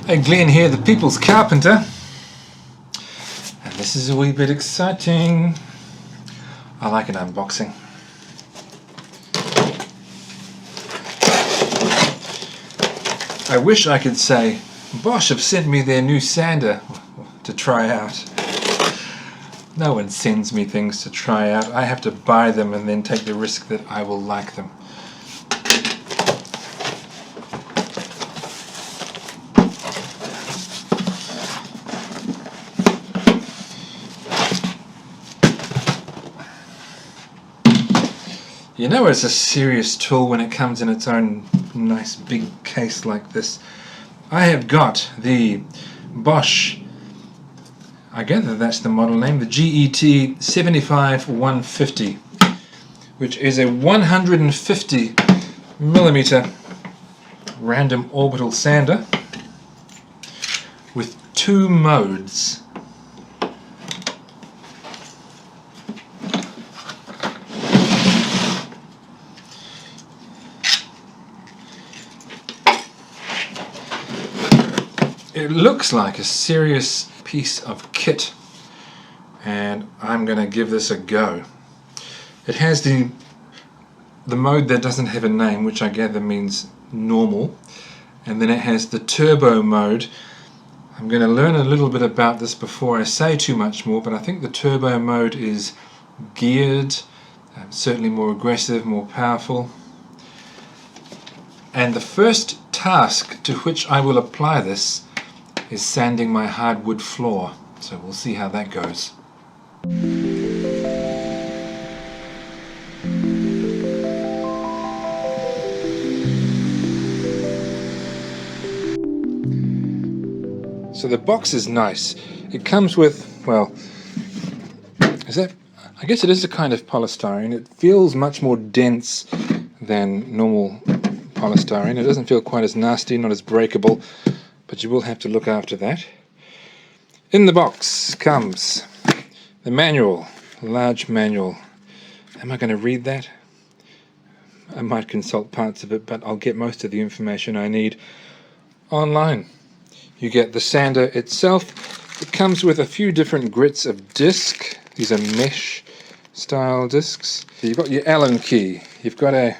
Hey, Glenn here, the People's Carpenter, and this is a wee bit exciting. I like an unboxing. I wish I could say Bosch have sent me their new sander to try out. No one sends me things to try out. I have to buy them and then take the risk that I will like them. You know it's a serious tool when it comes in its own nice big case like this. I have got the Bosch, I gather that's the model name, the GET 75-150, which is a 150mm random orbital sander with 2 modes. It looks like a serious piece of kit, and I'm going to give this a go. It has the mode that doesn't have a name, which I gather means normal, and then it has the turbo mode. I'm going to learn a little bit about this before I say too much more, but I think the turbo mode is geared, certainly more aggressive, more powerful. And the first task to which I will apply this is sanding my hardwood floor, so we'll see how that goes. So the box is nice. It comes with, well, I guess it is a kind of polystyrene. It feels much more dense than normal polystyrene. It doesn't feel quite as nasty, not as breakable, but you will have to look after that. In the box comes the manual, a large manual. Am I going to read that? I might consult parts of it, but I'll get most of the information I need online. You get the sander itself. It comes with a few different grits of disc. These are mesh style discs. You've got your Allen key. You've got a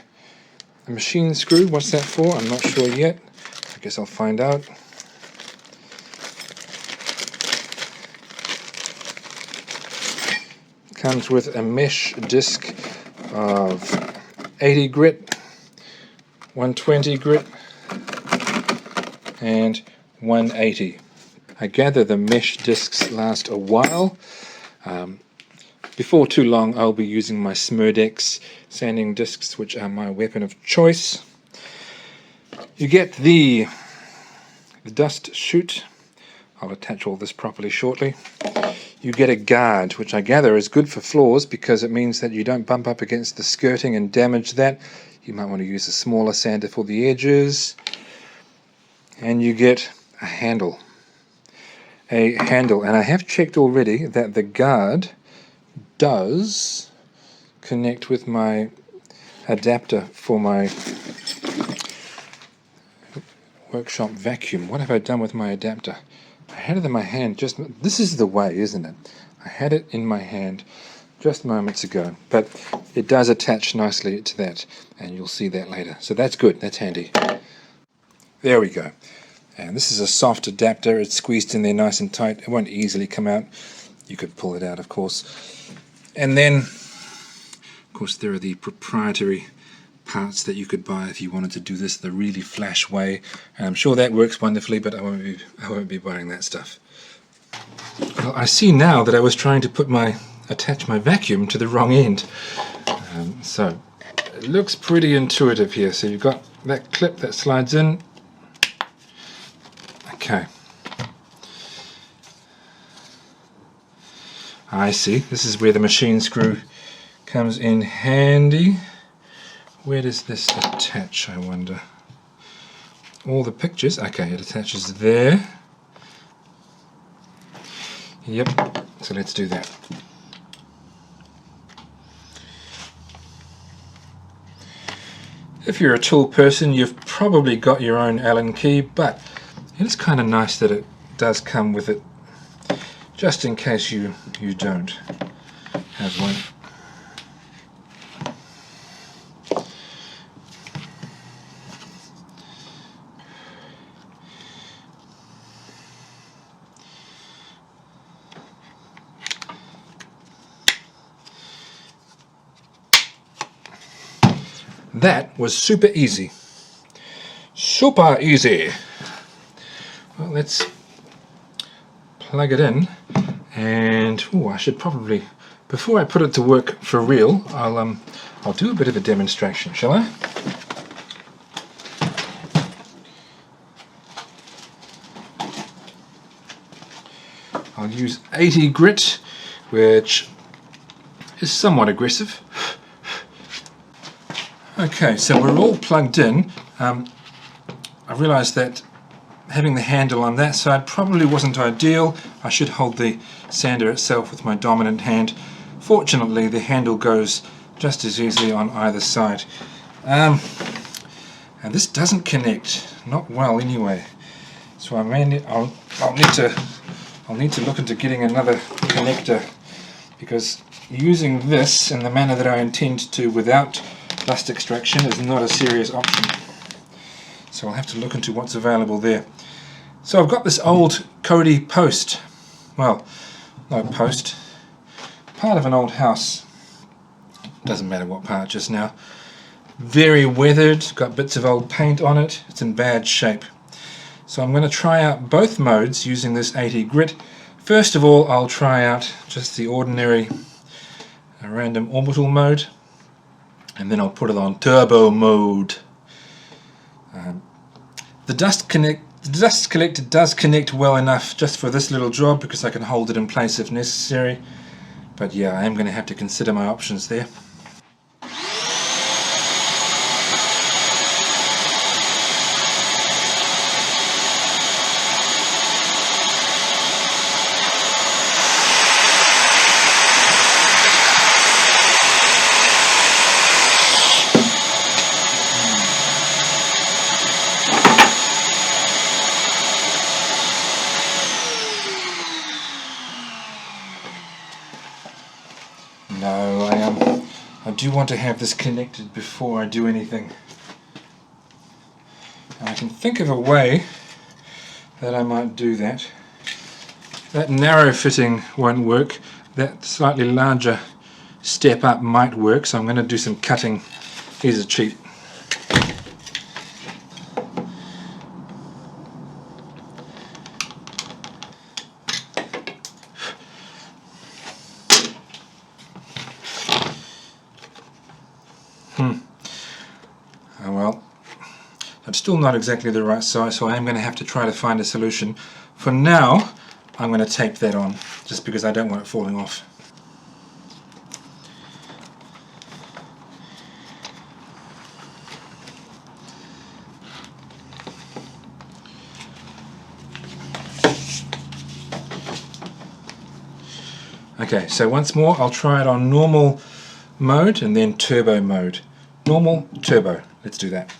machine screw. What's that for? I'm not sure yet. I guess I'll find out. Comes with a mesh disc of 80 grit, 120 grit, and 180. I gather the mesh discs last a while. Before too long I'll be using my Smurdex sanding discs, which are my weapon of choice. You get the dust chute. I'll attach all this properly shortly. You get a guard, which I gather is good for floors because it means that you don't bump up against the skirting and damage that. You might want to use a smaller sander for the edges. And you get a handle. And I have checked already that the guard does connect with my adapter for my workshop vacuum. What have I done with my adapter? I had it in my hand this is the way, isn't it? I had it in my hand just moments ago, but it does attach nicely to that, and you'll see that later. So that's good, that's handy. There we go. And this is a soft adapter. It's squeezed in there nice and tight. It won't easily come out. You could pull it out, of course. And then, of course, there are the proprietary parts that you could buy if you wanted to do this the really flash way. And I'm sure that works wonderfully, but I won't be buying that stuff. Well, I see now that I was trying to attach my vacuum to the wrong end. So it looks pretty intuitive here. So you've got that clip that slides in. Okay. I see. This is where the machine screw comes in handy. Where does this attach, I wonder? All the pictures. Okay, it attaches there. Yep. So let's do that. If you're a tool person, you've probably got your own Allen key, but it is kind of nice that it does come with it, just in case you don't have one. That was super easy. Super easy. Well, let's plug it in, and I should probably, before I put it to work for real, I'll do a bit of a demonstration, shall I? I'll use 80 grit, which is somewhat aggressive. Okay, so we're all plugged in. I realised that having the handle on that side probably wasn't ideal. I should hold the sander itself with my dominant hand. Fortunately, the handle goes just as easily on either side. And this doesn't connect, not well anyway. So I'll need to look into getting another connector, because using this in the manner that I intend to without dust extraction is not a serious option. So I'll have to look into what's available there. So I've got this old Cody post. Well, no post. Part of an old house. Doesn't matter what part just now. Very weathered, got bits of old paint on it. It's in bad shape. So I'm going to try out both modes using this 80 grit. First of all, I'll try out just the ordinary random orbital mode, and then I'll put it on turbo mode. The dust collector does connect well enough just for this little job, because I can hold it in place if necessary. But yeah, I am going to have to consider my options there. No, I do want to have this connected before I do anything. And I can think of a way that I might do that. That narrow fitting won't work. That slightly larger step up might work, so I'm going to do some cutting. Here's a cheat. Oh well, that's still not exactly the right size, so I am going to have to try to find a solution. For now, I'm going to tape that on, just because I don't want it falling off. Okay, so once more I'll try it on normal mode and then turbo mode. Normal, turbo. Let's do that.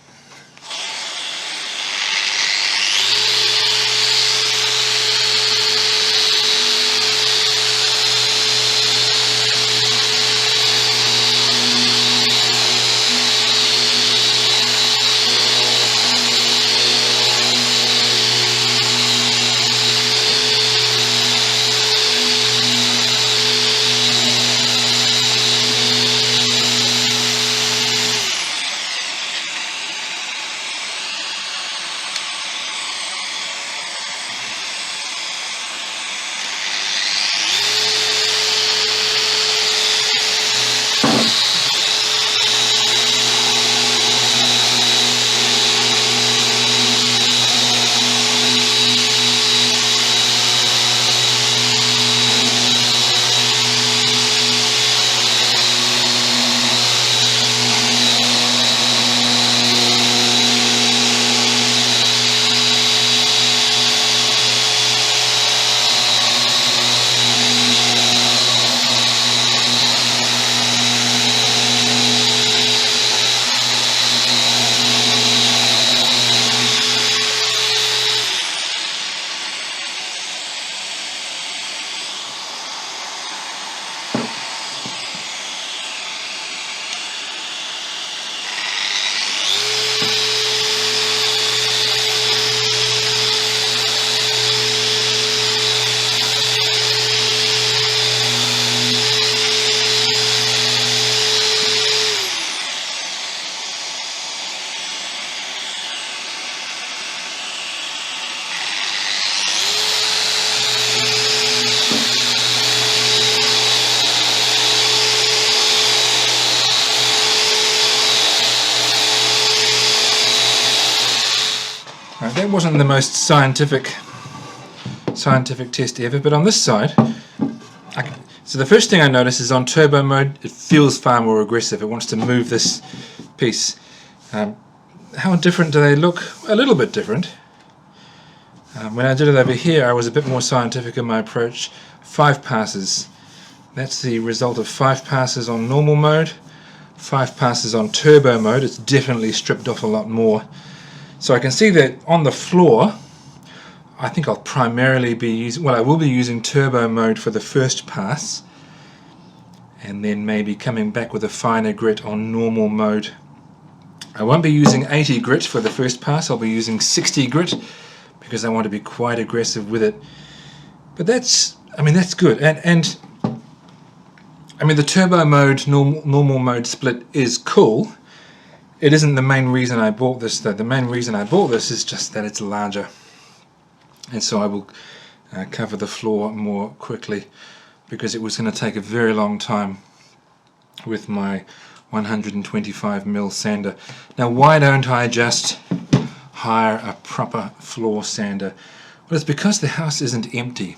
Right, that wasn't the most scientific test ever, but on this side, so the first thing I notice is on turbo mode, it feels far more aggressive. It wants to move this piece. How different do they look? A little bit different. When I did it over here, I was a bit more scientific in my approach. 5 passes. That's the result of 5 passes on normal mode, 5 passes on turbo mode. It's definitely stripped off a lot more. So I can see that on the floor, I think I'll primarily be using, well, I will be using turbo mode for the first pass, and then maybe coming back with a finer grit on normal mode. I won't be using 80 grit for the first pass, I'll be using 60 grit because I want to be quite aggressive with it. But that's good. And I mean, the turbo mode, normal mode split is cool. It isn't the main reason I bought this though. The main reason I bought this is just that it's larger. And so I will cover the floor more quickly because it was going to take a very long time with my 125mm sander. Now why don't I just hire a proper floor sander? Well, it's because the house isn't empty.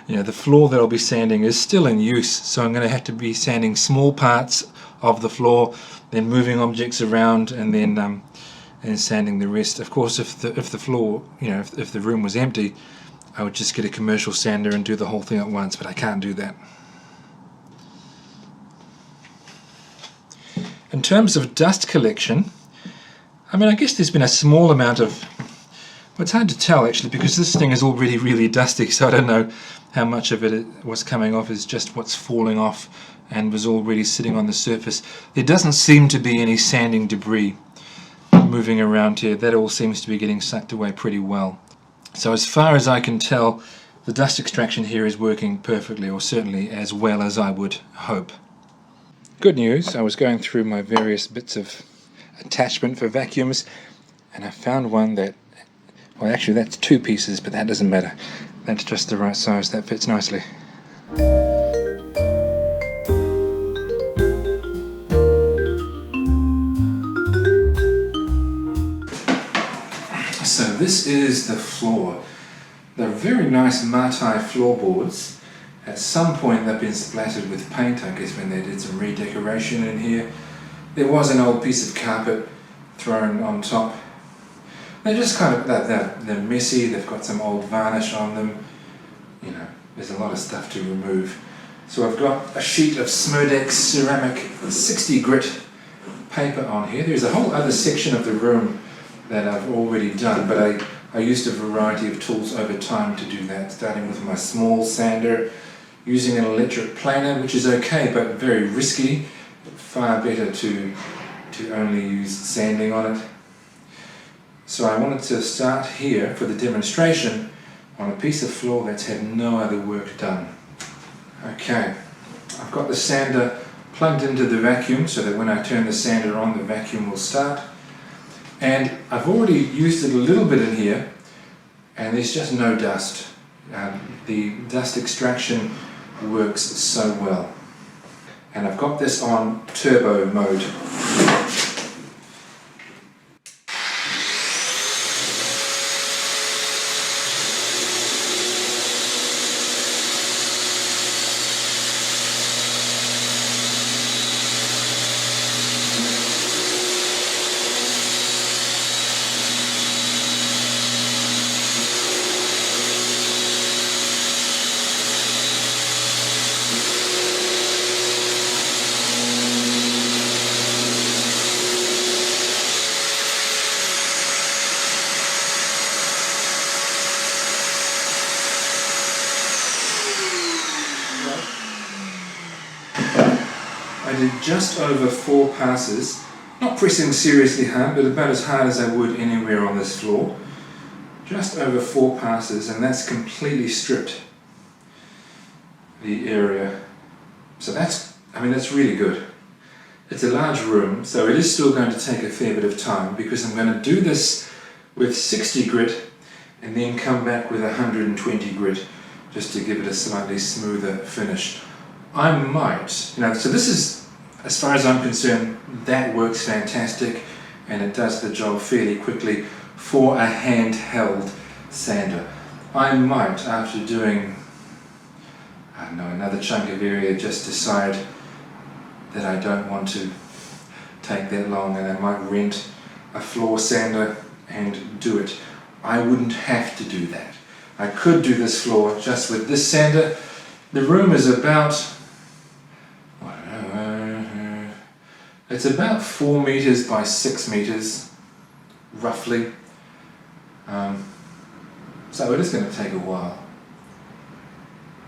You know, the floor that I'll be sanding is still in use, so I'm going to have to be sanding small parts of the floor, then moving objects around, and then and sanding the rest. Of course, if the floor, you know, if the room was empty, I would just get a commercial sander and do the whole thing at once, but I can't do that. In terms of dust collection, I mean, I guess there's been a small amount of, well, it's hard to tell actually because this thing is already really dusty, so I don't know how much of it was coming off is just what's falling off and was already sitting on the surface. There doesn't seem to be any sanding debris moving around here. That all seems to be getting sucked away pretty well. So as far as I can tell, the dust extraction here is working perfectly, or certainly as well as I would hope. Good news, I was going through my various bits of attachment for vacuums and I found one that, well actually that's 2 pieces, but that doesn't matter. That's just the right size, that fits nicely. So this is the floor. They're very nice Martai floorboards. At some point they've been splattered with paint, I guess when they did some redecoration in here. There was an old piece of carpet thrown on top. They're just kind of, they're messy, they've got some old varnish on them. You know, there's a lot of stuff to remove. So I've got a sheet of Smurdex ceramic 60 grit paper on here. There's a whole other section of the room that I've already done, but I used a variety of tools over time to do that, starting with my small sander, using an electric planer, which is okay but very risky. Far better to only use sanding on it. So I wanted to start here for the demonstration on a piece of floor that's had no other work done. Okay, I've got the sander plugged into the vacuum so that when I turn the sander on, the vacuum will start. And I've already used it a little bit in here and there's just no dust. The dust extraction works so well. And I've got this on turbo mode. I did just over 4 passes, not pressing seriously hard, but about as hard as I would anywhere on this floor. Just over 4 passes, and that's completely stripped the area. So that's really good. It's a large room, so it is still going to take a fair bit of time because I'm going to do this with 60 grit and then come back with 120 grit just to give it a slightly smoother finish. I might, so this is, as far as I'm concerned, that works fantastic and it does the job fairly quickly. for a handheld sander. I might, after doing, I don't know, another chunk of area, just decide that I don't want to take that long, and I might rent a floor sander and do it. I wouldn't have to do that. I could do this floor just with this sander. The room is about, it's about 4 meters by 6 meters, roughly. So it is going to take a while.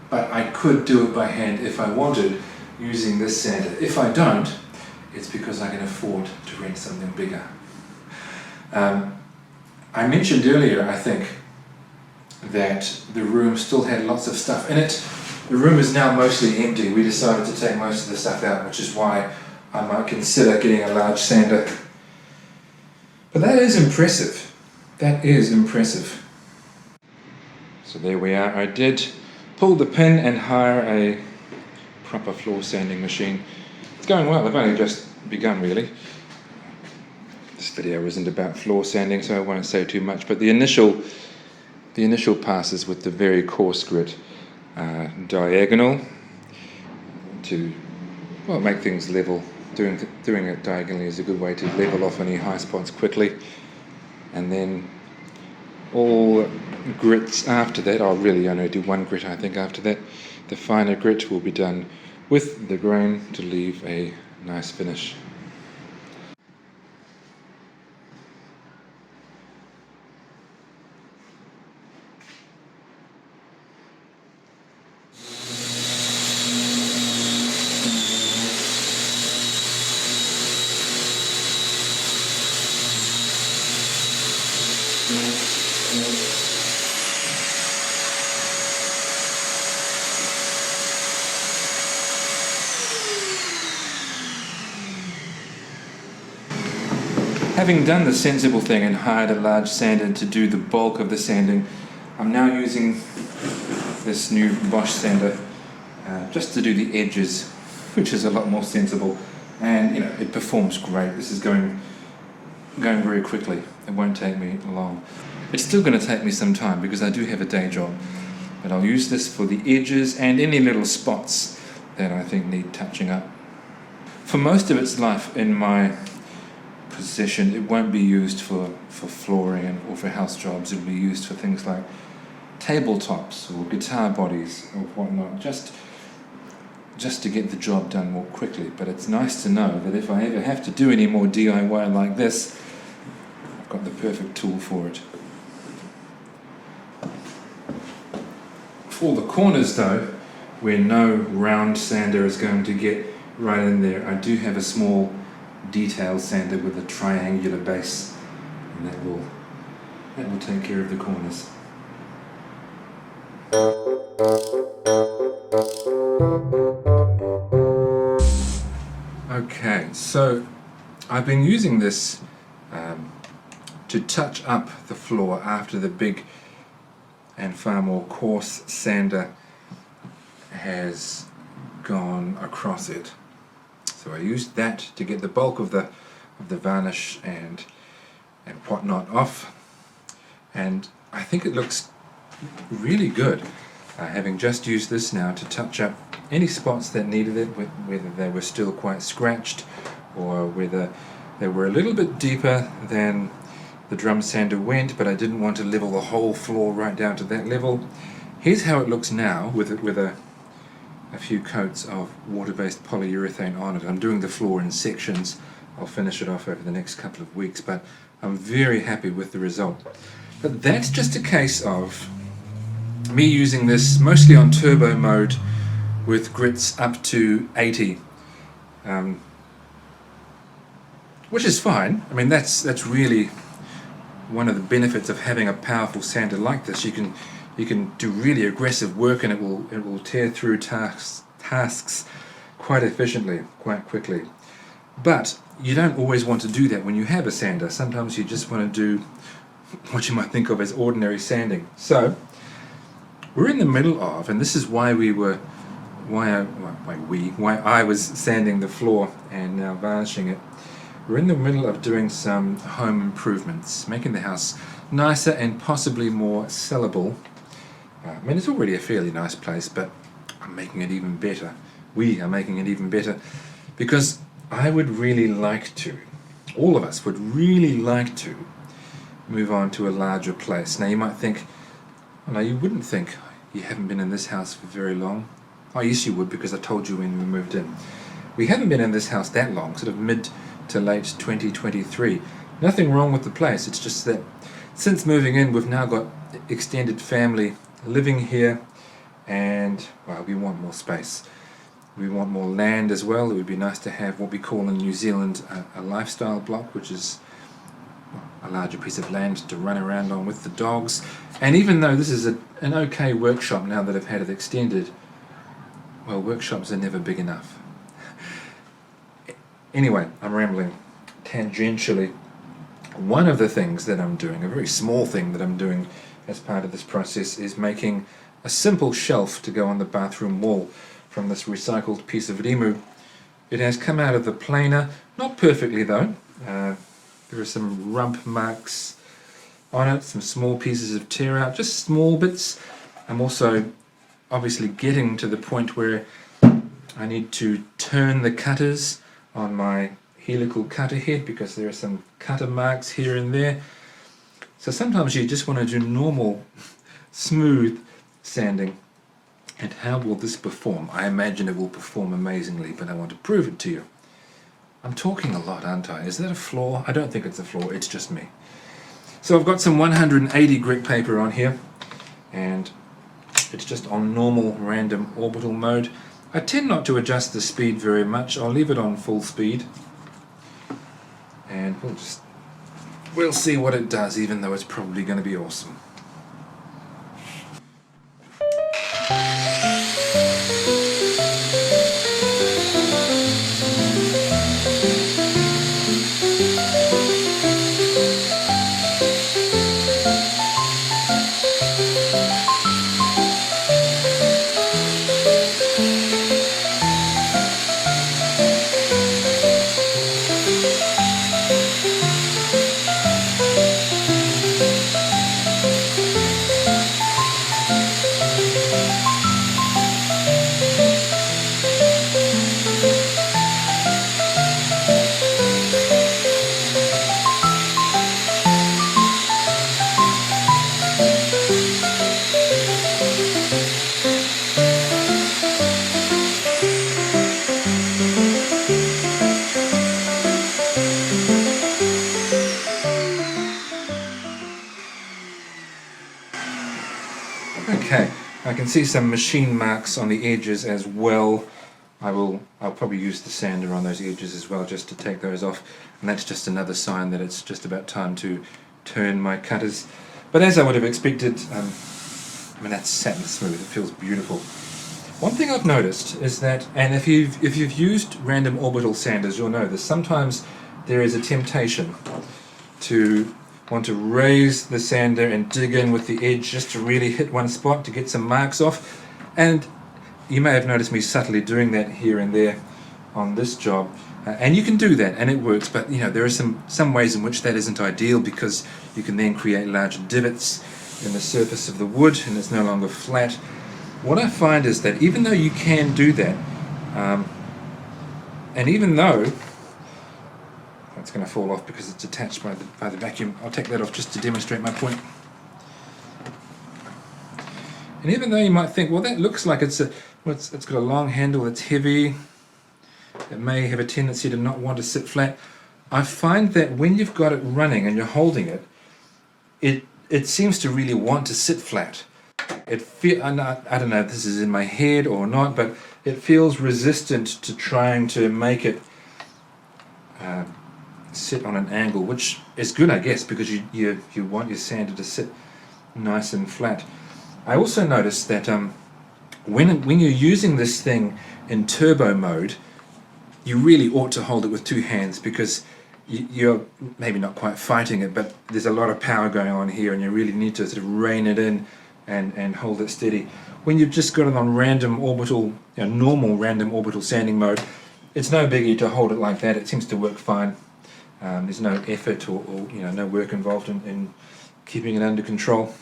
But I could do it by hand if I wanted, using this sander. If I don't, it's because I can afford to rent something bigger. I mentioned earlier, I think, that the room still had lots of stuff in it. The room is now mostly empty. We decided to take most of the stuff out, which is why I might consider getting a large sander. But that is impressive. That is impressive. So there we are. I did pull the pin and hire a proper floor sanding machine. It's going well. I've only just begun, really. This video isn't about floor sanding, so I won't say too much, but the initial passes with the very coarse grit diagonal to, well, make things level. Doing it diagonally is a good way to level off any high spots quickly. And then all grits after that, I'll really only do one grit I think after that. The finer grit will be done with the grain to leave a nice finish. Having done the sensible thing and hired a large sander to do the bulk of the sanding, I'm now using this new Bosch sander just to do the edges, which is a lot more sensible, and you know, it performs great. This is going very quickly. It won't take me long. It's still going to take me some time because I do have a day job, but I'll use this for the edges and any little spots that I think need touching up. For most of its life in my possession, it won't be used for flooring or for house jobs. It'll be used for things like tabletops or guitar bodies or whatnot, just to get the job done more quickly. But it's nice to know that if I ever have to do any more DIY like this, I've got the perfect tool for it. For the corners though, where no round sander is going to get right in there, I do have a small detail sander with a triangular base, and that will take care of the corners. Okay, so I've been using this to touch up the floor after the big and far more coarse sander has gone across it. So I used that to get the bulk of the varnish and whatnot off, and I think it looks really good. Having just used this now to touch up any spots that needed it, whether they were still quite scratched or whether they were a little bit deeper than the drum sander went, but I didn't want to level the whole floor right down to that level. Here's how it looks now with a few coats of water-based polyurethane on it. I'm doing the floor in sections. I'll finish it off over the next couple of weeks, but I'm very happy with the result. But that's just a case of me using this mostly on turbo mode with grits up to 80, which is fine. I mean, that's really one of the benefits of having a powerful sander like this. You can do really aggressive work, and it will tear through tasks quite efficiently, quite quickly. But you don't always want to do that when you have a sander. Sometimes you just want to do what you might think of as ordinary sanding. So we're in the middle of, and this is why I was sanding the floor and now varnishing it. We're in the middle of doing some home improvements, making the house nicer and possibly more sellable. I mean, it's already a fairly nice place, but I'm making it even better. We are making it even better because I would really like to, all of us would really like to move on to a larger place. Now you might think, well, no, you wouldn't think. You haven't been in this house for very long. Oh yes you would, because I told you when we moved in. We haven't been in this house that long, sort of mid to late 2023. Nothing wrong with the place, it's just that since moving in we've now got extended family living here, and well, we want more space. We want more land as well. It would be nice to have what we call in New Zealand a lifestyle block, which is a larger piece of land to run around on with the dogs. And even though this is an okay workshop now that I've had it extended, well, workshops are never big enough. Anyway, I'm rambling tangentially. One of the things that I'm doing, a very small thing that I'm doing as part of this process, is making a simple shelf to go on the bathroom wall from this recycled piece of rimu. It has come out of the planer, not perfectly though. There are some rump marks on it, some small pieces of tear out, just small bits. I'm also obviously getting to the point where I need to turn the cutters on my helical cutter head because there are some cutter marks here and there. So sometimes you just want to do normal, smooth sanding. And how will this perform? I imagine it will perform amazingly, but I want to prove it to you. I'm talking a lot, aren't I? Is that a flaw? I don't think it's a flaw, it's just me. So I've got some 180 grit paper on here, and it's just on normal random orbital mode. I tend not to adjust the speed very much. I'll leave it on full speed, and we'll see what it does, even though it's probably going to be awesome. Okay, I can see some machine marks on the edges as well. I'll probably use the sander on those edges as well just to take those off, and that's just another sign that it's just about time to turn my cutters. But as I would have expected, I mean, that's satin smooth, it feels beautiful. One thing I've noticed is that, and if you've used random orbital sanders, you'll know this, sometimes there is a temptation to want to raise the sander and dig in with the edge just to really hit one spot to get some marks off. And you may have noticed me subtly doing that here and there on this job. And you can do that and it works, but you know, there are some ways in which that isn't ideal, because you can then create large divots in the surface of the wood and it's no longer flat. What I find is that even though you can do that, and even though it's going to fall off because it's attached by the vacuum, I'll take that off just to demonstrate my point. And even though you might think, well, that looks like it's got a long handle, it's heavy, it may have a tendency to not want to sit flat, I find that when you've got it running and you're holding it, it seems to really want to sit flat. I don't know if this is in my head or not, but it feels resistant to trying to make it sit on an angle, which is good, I guess, because you want your sander to sit nice and flat. I also noticed that when you're using this thing in turbo mode, you really ought to hold it with two hands, because you're maybe not quite fighting it, but there's a lot of power going on here and you really need to sort of rein it in and hold it steady. When you've just got it on random orbital, normal random orbital sanding mode, it's no biggie to hold it like that. It seems to work fine. There's no effort or no work involved in keeping it under control.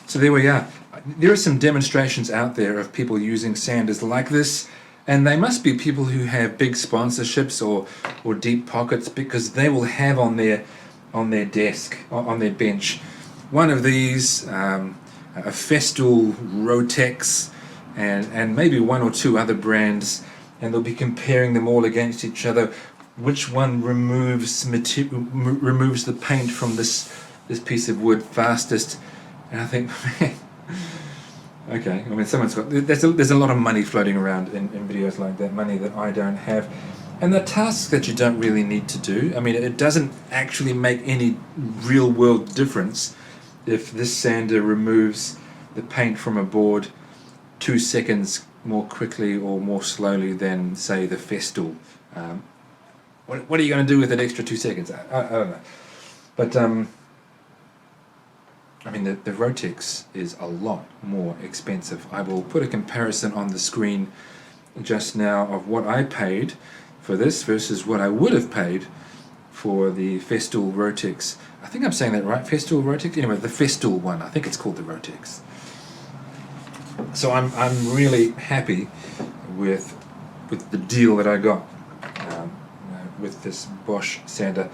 So there we are. There are some demonstrations out there of people using sanders like this, and they must be people who have big sponsorships or deep pockets, because they will have on their desk, on their bench, one of these, a Festool, Rotex, and maybe one or two other brands, and they'll be comparing them all against each other. Which one removes the paint from this piece of wood fastest? And I think, okay, I mean, there's a lot of money floating around in videos like that, money that I don't have. And the tasks that you don't really need to do, I mean, it doesn't actually make any real world difference if this sander removes the paint from a board 2 seconds more quickly or more slowly than, say, the Festool. What are you going to do with that extra 2 seconds? I don't know. But, I mean, the Rotex is a lot more expensive. I will put a comparison on the screen just now of what I paid for this versus what I would have paid for the Festool Rotex. I think I'm saying that right, Festool Rotex? Anyway, the Festool one, I think it's called the Rotex. So I'm really happy with the deal that I got with this Bosch sander.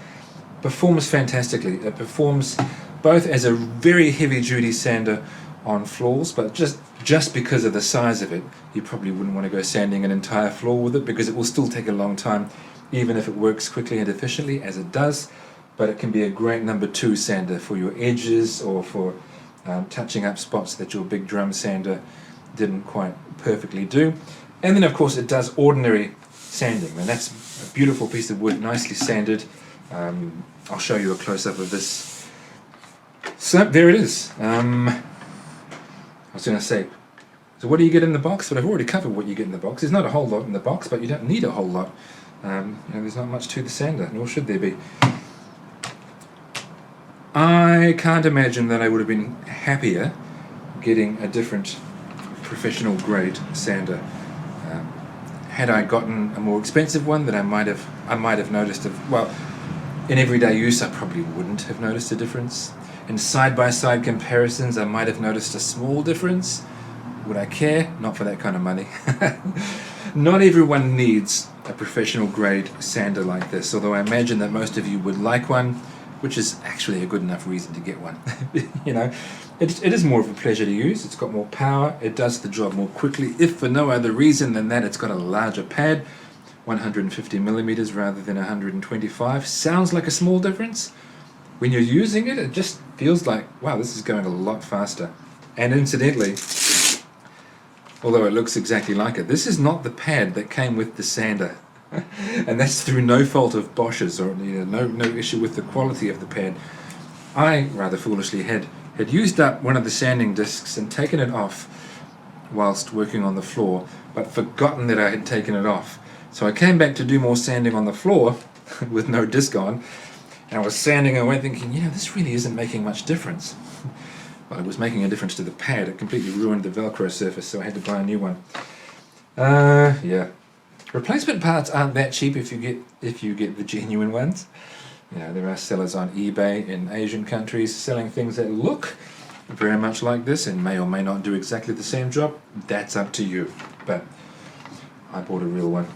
Performs fantastically. It performs both as a very heavy-duty sander on floors, but just because of the size of it, you probably wouldn't want to go sanding an entire floor with it, because it will still take a long time, even if it works quickly and efficiently, as it does. But it can be a great number 2 sander for your edges, or for touching up spots that your big drum sander didn't quite perfectly do. And then, of course, it does ordinary sanding, and that's a beautiful piece of wood, nicely sanded. I'll show you a close-up of this. So there it is. I was going to say, so what do you get in the box? But I've already covered what you get in the box. There's not a whole lot in the box, but you don't need a whole lot. There's not much to the sander, nor should there be. I can't imagine that I would have been happier getting a different professional grade sander. Had I gotten a more expensive one, that I might have noticed in everyday use I probably wouldn't have noticed a difference. In side-by-side comparisons I might have noticed a small difference. Would I care? Not for that kind of money. Not everyone needs a professional grade sander like this, although I imagine that most of you would like one, which is actually a good enough reason to get one. It is more of a pleasure to use. It's got more power. It does the job more quickly, if for no other reason than that it's got a larger pad, 150 millimeters rather than 125. Sounds like a small difference. When you're using it, it just feels like, wow, this is going a lot faster. And incidentally, although it looks exactly like it, this is not the pad that came with the sander. And that's through no fault of Bosch's, or no issue with the quality of the pad. I rather foolishly had used up one of the sanding discs and taken it off whilst working on the floor, but forgotten that I had taken it off. So I came back to do more sanding on the floor with no disc on, and I was sanding away thinking, this really isn't making much difference. Well, it was making a difference to the pad. It completely ruined the Velcro surface, so I had to buy a new one. Yeah. Replacement parts aren't that cheap if you get the genuine ones. There are sellers on eBay in Asian countries selling things that look very much like this and may or may not do exactly the same job. That's up to you. But I bought a real one.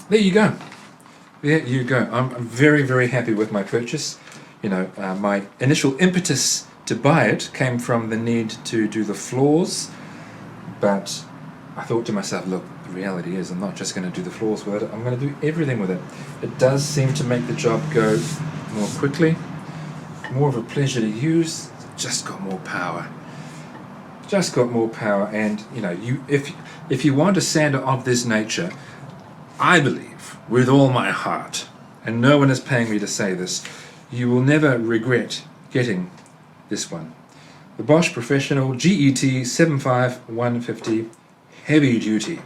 There you go. There you go. I'm very, very happy with my purchase. My initial impetus to buy it came from the need to do the floors, but I thought to myself, look, the reality is I'm not just going to do the floors with it, I'm going to do everything with it. It does seem to make the job go more quickly, more of a pleasure to use, just got more power. Just got more power, and if you want a sander of this nature, I believe with all my heart, and no one is paying me to say this, you will never regret getting this one. The Bosch Professional GET 75150 Heavy Duty.